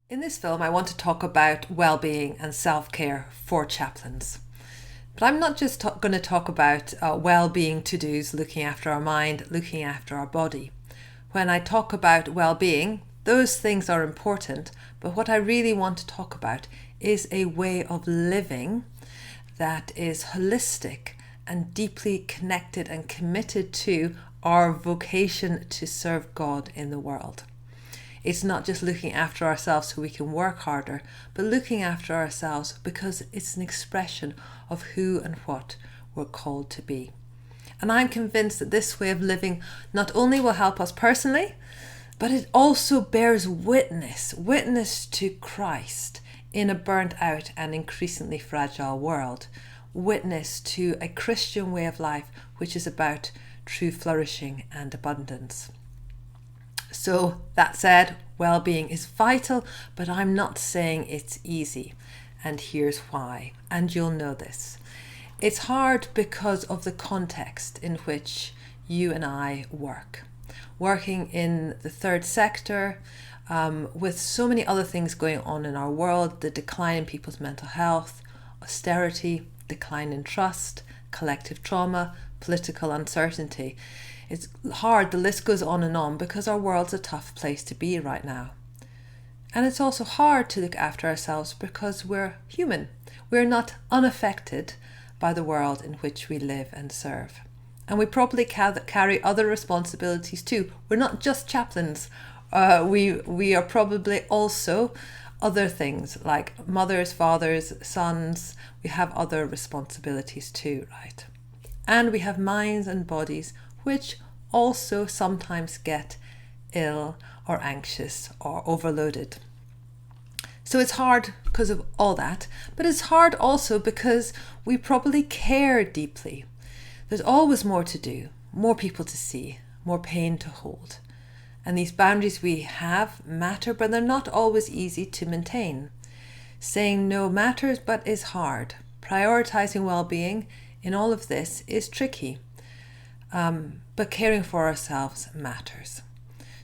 In this film, I want to talk about well-being and self-care for chaplains. But I'm not just going to talk about well-being to-dos, looking after our mind, looking after our body. When I talk about well-being, those things are important, but what I really want to talk about is a way of living that is holistic and deeply connected and committed to our vocation to serve God in the world. It's not just looking after ourselves so we can work harder, but looking after ourselves because it's an expression of who and what we're called to be. And I'm convinced that this way of living not only will help us personally, but it also bears witness to Christ in a burnt out and increasingly fragile world. Witness to a Christian way of life which is about true flourishing and abundance. So that said, well-being is vital, but I'm not saying it's easy. And here's why. And you'll know this. It's hard because of the context in which you and I work. Working in the third sector, with so many other things going on in our world, the decline in people's mental health, austerity, decline in trust, collective trauma, political uncertainty. It's hard, the list goes on because our world's a tough place to be right now. And it's also hard to look after ourselves because we're human. We're not unaffected by the world in which we live and serve. And we probably carry other responsibilities too. We're not just chaplains. We are probably also other things like mothers, fathers, sons. We have other responsibilities too, right? And we have minds and bodies which also sometimes get ill or anxious or overloaded. So it's hard because of all that, but it's hard also because we probably care deeply. There's always more to do, more people to see, more pain to hold. And these boundaries we have matter, but they're not always easy to maintain. Saying no matters, but is hard. Prioritizing well-being in all of this is tricky. But caring for ourselves matters.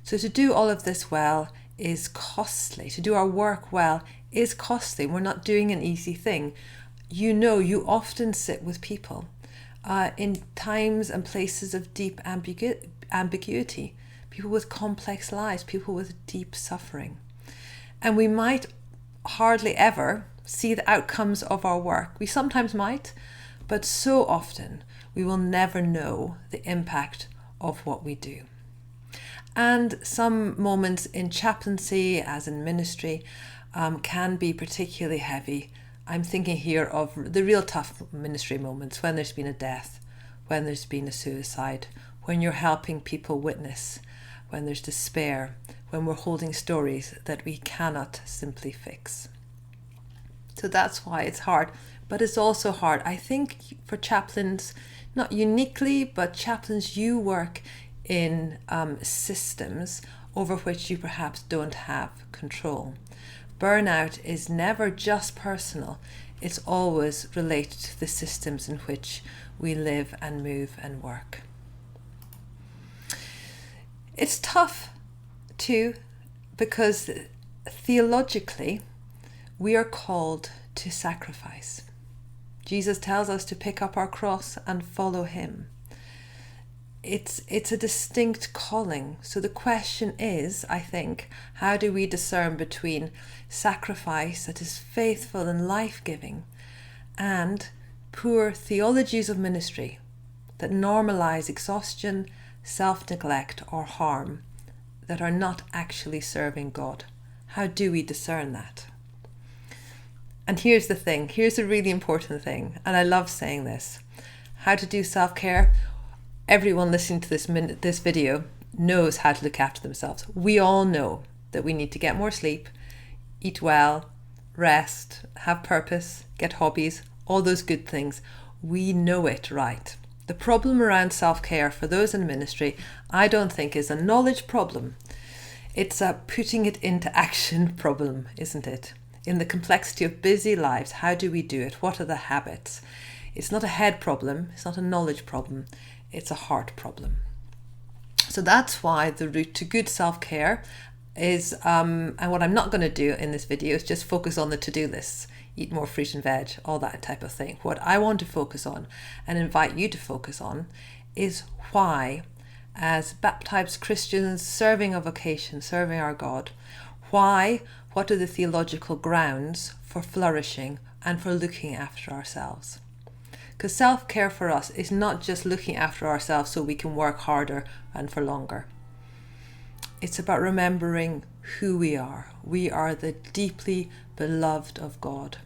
So to do all of this well is costly. To do our work well is costly. We're not doing an easy thing. You often sit with people in times and places of deep ambiguity, people with complex lives, people with deep suffering. And we might hardly ever see the outcomes of our work. We sometimes might, but so often we will never know the impact of what we do. And some moments in chaplaincy, as in ministry, can be particularly heavy. I'm thinking here of the real tough ministry moments when there's been a death, when there's been a suicide, when you're helping people witness, when there's despair, when we're holding stories that we cannot simply fix. So that's why it's hard. But it's also hard, I think, for chaplains, not uniquely, but chaplains, you work in systems over which you perhaps don't have control. Burnout is never just personal. It's always related to the systems in which we live and move and work. It's tough too, because theologically, we are called to sacrifice. Jesus tells us to pick up our cross and follow him. It's a distinct calling. So the question is, I think, how do we discern between sacrifice that is faithful and life-giving and poor theologies of ministry that normalize exhaustion, self-neglect or harm that are not actually serving God? How do we discern that? And here's the thing, here's a really important thing, and I love saying this. How to do self-care. Everyone listening to this video knows how to look after themselves. We all know that we need to get more sleep, eat well, rest, have purpose, get hobbies, all those good things. We know it, right? The problem around self-care for those in ministry, I don't think is a knowledge problem. It's a putting it into action problem, isn't it? In the complexity of busy lives, how do we do it? What are the habits? It's not a head problem. It's not a knowledge problem. It's a heart problem. So that's why the route to good self-care is, and what I'm not going to do in this video is just focus on the to-do lists, eat more fruit and veg, all that type of thing. What I want to focus on and invite you to focus on is why, as baptized Christians serving a vocation, serving our God, what are the theological grounds for flourishing and for looking after ourselves? Because self-care for us is not just looking after ourselves so we can work harder and for longer. It's about remembering who we are. We are the deeply beloved of God.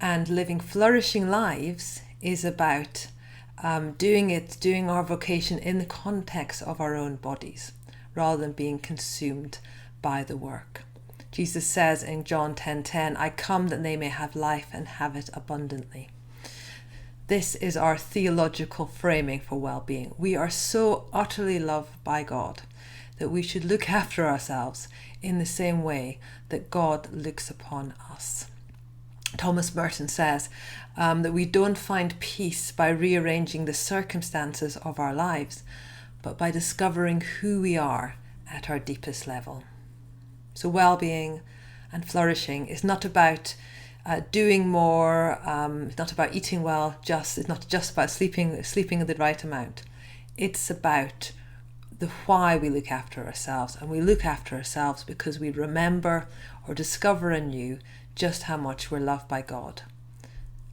And living flourishing lives is about doing our vocation in the context of our own bodies, rather than being consumed by the work. Jesus says in John 10:10, I come that they may have life and have it abundantly. This is our theological framing for well-being. We are so utterly loved by God that we should look after ourselves in the same way that God looks upon us. Thomas Merton says that we don't find peace by rearranging the circumstances of our lives, but by discovering who we are at our deepest level. So well-being and flourishing is not about doing more, it's not about eating well, it's not just about sleeping the right amount. It's about the why we look after ourselves, and we look after ourselves because we remember or discover anew just how much we're loved by God.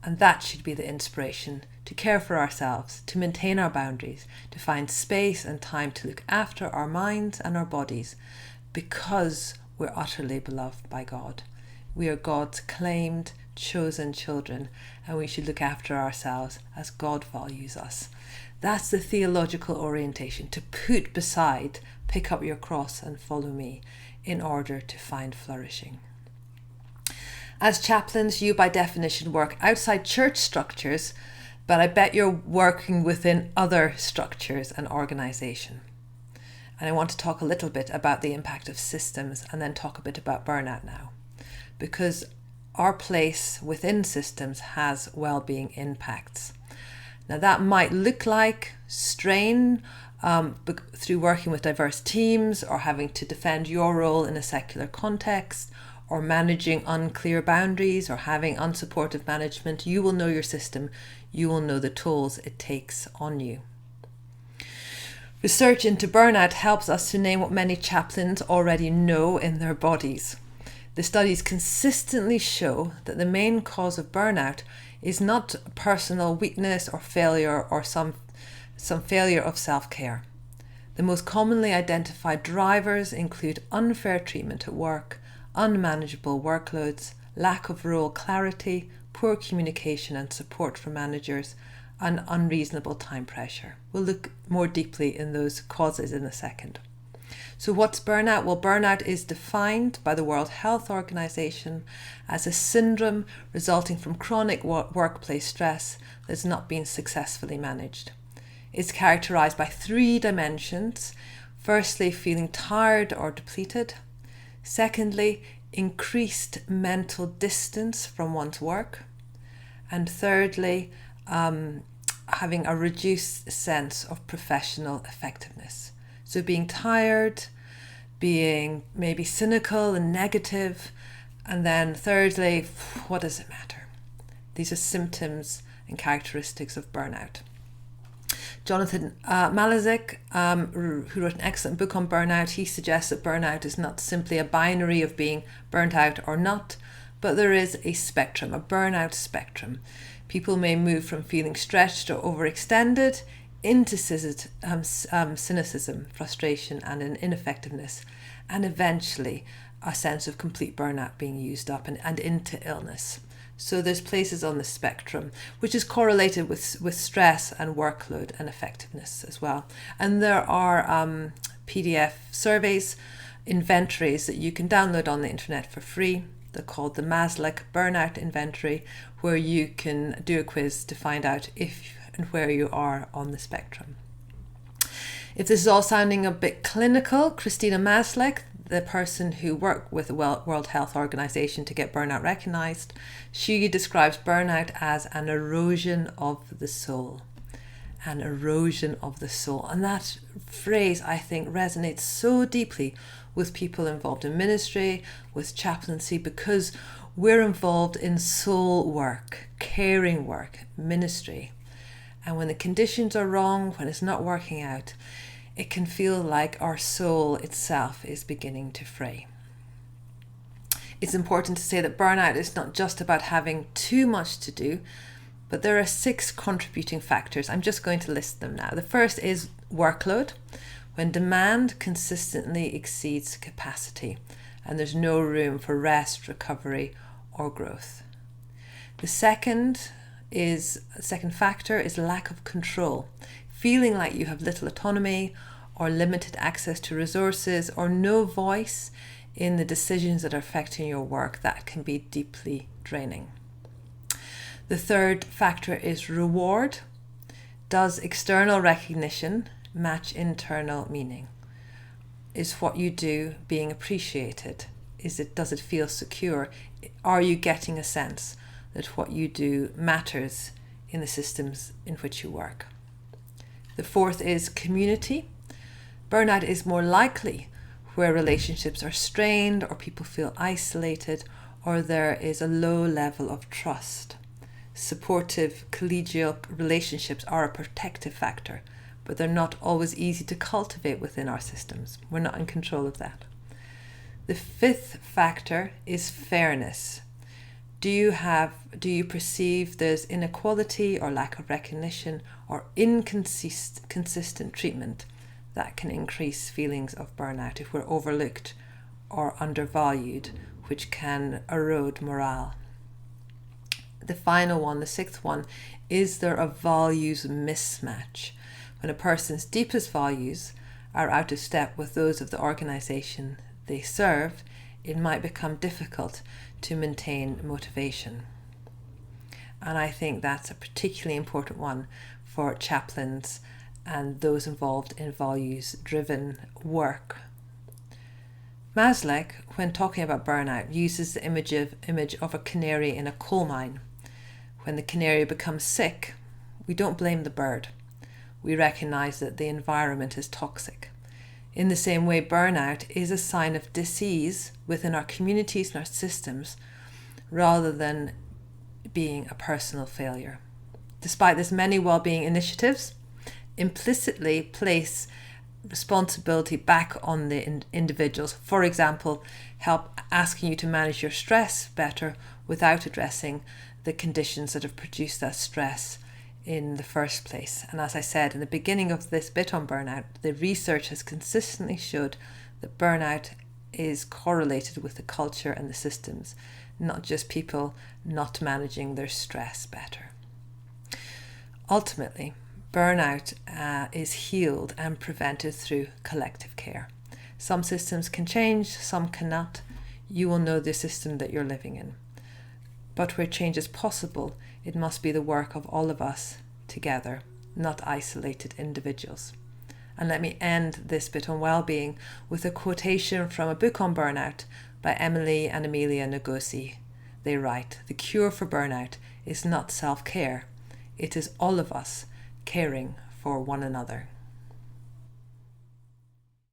And that should be the inspiration to care for ourselves, to maintain our boundaries, to find space and time to look after our minds and our bodies, because we're utterly beloved by God. We are God's claimed, chosen children, and we should look after ourselves as God values us. That's the theological orientation, to put beside, pick up your cross and follow me, in order to find flourishing. As chaplains, you by definition work outside church structures, but I bet you're working within other structures and organisation. And I want to talk a little bit about the impact of systems and then talk a bit about burnout now, because our place within systems has well-being impacts. Now that might look like strain through working with diverse teams, or having to defend your role in a secular context, or managing unclear boundaries, or having unsupportive management. You will know your system. You will know the tolls it takes on you. Research into burnout helps us to name what many chaplains already know in their bodies. The studies consistently show that the main cause of burnout is not personal weakness or failure, or some failure of self-care. The most commonly identified drivers include unfair treatment at work, unmanageable workloads, lack of role clarity, poor communication and support from managers, and unreasonable time pressure. We'll look more deeply in those causes in a second. So what's burnout? Well, burnout is defined by the World Health Organization as a syndrome resulting from chronic workplace stress that's not been successfully managed. It's characterized by 3 dimensions. Firstly, feeling tired or depleted. Secondly, increased mental distance from one's work. And thirdly, having a reduced sense of professional effectiveness. So being tired, being maybe cynical and negative, and then thirdly, what does it matter? These are symptoms and characteristics of burnout. Jonathan Malizick, who wrote an excellent book on burnout, he suggests that burnout is not simply a binary of being burnt out or not, but there is a spectrum, a burnout spectrum. People may move from feeling stretched or overextended into cynicism, frustration, and an ineffectiveness, and eventually a sense of complete burnout being used up and into illness. So there's places on the spectrum, which is correlated with stress and workload and effectiveness as well. And there are PDF surveys, inventories that you can download on the internet for free. They're called the Maslick Burnout Inventory, where you can do a quiz to find out if and where you are on the spectrum. If this is all sounding a bit clinical, Christina Maslick, the person who worked with the World Health Organization to get burnout recognized, she describes burnout as an erosion of the soul. and erosion of the soul. And that phrase, I think, resonates so deeply with people involved in ministry, with chaplaincy, because we're involved in soul work, caring work, ministry. And when the conditions are wrong, when it's not working out, it can feel like our soul itself is beginning to fray. It's important to say that burnout is not just about having too much to do, but there are 6 contributing factors. I'm just going to list them now. The first is workload, when demand consistently exceeds capacity and there's no room for rest, recovery, or growth. The second factor is lack of control, feeling like you have little autonomy or limited access to resources or no voice in the decisions that are affecting your work. That can be deeply draining. The third factor is reward. Does external recognition match internal meaning? Is what you do being appreciated? Does it feel secure? Are you getting a sense that what you do matters in the systems in which you work? The fourth is community. Burnout is more likely where relationships are strained or people feel isolated or there is a low level of trust. Supportive collegial relationships are a protective factor, but they're not always easy to cultivate within our systems. We're not in control of that. The fifth factor is fairness. Do you perceive there's inequality or lack of recognition or inconsistent treatment that can increase feelings of burnout if we're overlooked or undervalued, which can erode morale? The final one, the sixth one, is there a values mismatch? When a person's deepest values are out of step with those of the organisation they serve, it might become difficult to maintain motivation. And I think that's a particularly important one for chaplains and those involved in values-driven work. Maslow, when talking about burnout, uses the image of a canary in a coal mine. When the canary becomes sick, we don't blame the bird. We recognise that the environment is toxic. In the same way, burnout is a sign of disease within our communities and our systems, rather than being a personal failure. Despite this, many wellbeing initiatives implicitly place responsibility back on the individuals. For example, help asking you to manage your stress better without addressing the conditions that have produced that stress in the first place. And as I said in the beginning of this bit on burnout, the research has consistently showed that burnout is correlated with the culture and the systems, not just people not managing their stress better. Ultimately, burnout is healed and prevented through collective care. Some systems can change, some cannot. You will know the system that you're living in. But where change is possible, it must be the work of all of us together, not isolated individuals. And let me end this bit on well-being with a quotation from a book on burnout by Emily and Amelia Ngozi. They write, "The cure for burnout is not self-care. It is all of us caring for one another."